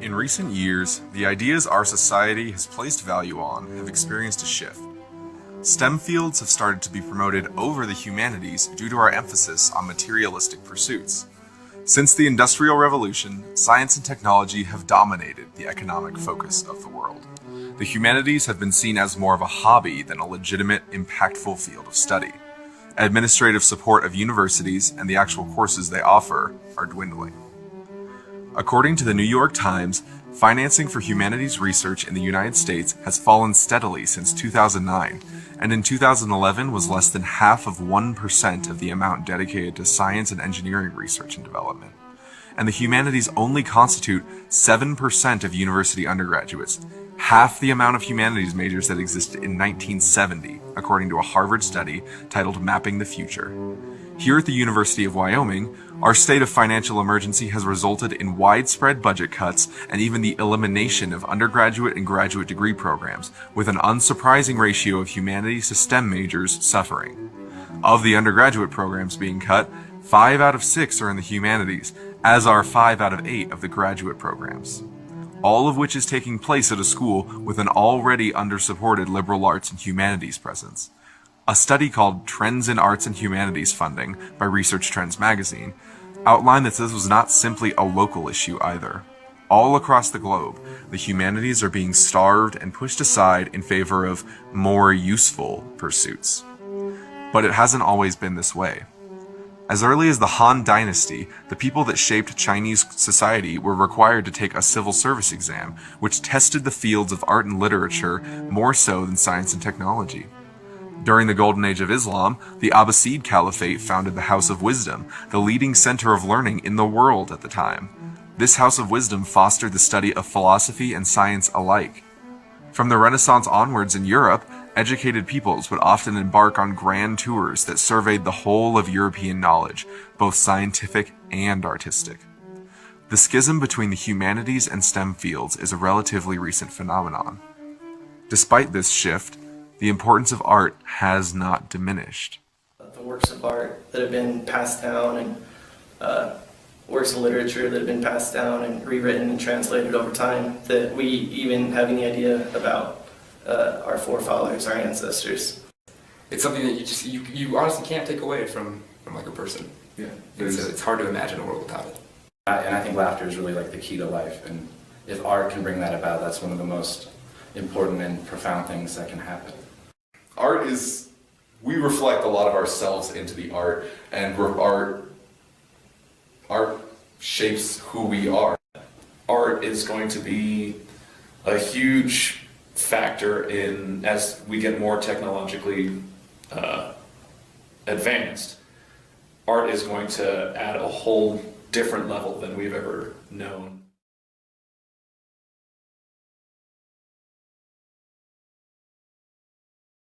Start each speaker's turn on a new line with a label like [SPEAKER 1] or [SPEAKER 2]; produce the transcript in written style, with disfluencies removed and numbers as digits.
[SPEAKER 1] In recent years, the ideas our society has placed value on have experienced a shift. STEM fields have started to be promoted over the humanities due to our emphasis on materialistic pursuits. Since the Industrial Revolution, science and technology have dominated the economic focus of the world. The humanities have been seen as more of a hobby than a legitimate, impactful field of study. Administrative support of universities and the actual courses they offer are dwindling. According to the New York Times, financing for humanities research in the United States has fallen steadily since 2009, and in 2011 was less than half of 1% of the amount dedicated to science and engineering research and development. And the humanities only constitute 7% of university undergraduates, half the amount of humanities majors that existed in 1970, according to a Harvard study titled Mapping the Future. Here at the University of Wyoming, our state of financial emergency has resulted in widespread budget cuts and even the elimination of undergraduate and graduate degree programs, with an unsurprising ratio of humanities to STEM majors suffering. Of the undergraduate programs being cut, 5 out of 6 are in the humanities, as are 5 out of 8 of the graduate programs. All of which is taking place at a school with an already undersupported liberal arts and humanities presence. A study called Trends in Arts and Humanities Funding by Research Trends magazine outlined that this was not simply a local issue either. All across the globe, the humanities are being starved and pushed aside in favor of more useful pursuits. But it hasn't always been this way. As early as the Han Dynasty, the people that shaped Chinese society were required to take a civil service exam, which tested the fields of art and literature more so than science and technology. During the Golden Age of Islam, the Abbasid Caliphate founded the House of Wisdom, the leading center of learning in the world at the time. This House of Wisdom fostered the study of philosophy and science alike. From the Renaissance onwards in Europe, educated peoples would often embark on grand tours that surveyed the whole of European knowledge, both scientific and artistic. The schism between the humanities and STEM fields is a relatively recent phenomenon. Despite this shift, the importance of art has not diminished.
[SPEAKER 2] The works of art that have been passed down and works of literature that have been passed down and rewritten and translated over time that we even have any idea about our forefathers, our ancestors.
[SPEAKER 3] It's something that you honestly can't take away from like a person.
[SPEAKER 4] Yeah,
[SPEAKER 3] It's hard to imagine a world without it.
[SPEAKER 4] and I think laughter is really like the key to life, and if art can bring that about, that's one of the most important and profound things that can happen.
[SPEAKER 5] Art is, we reflect a lot of ourselves into the art, and art shapes who we are.
[SPEAKER 6] Art is going to be a huge factor in, as we get more technologically advanced, art is going to add a whole different level than we've ever known.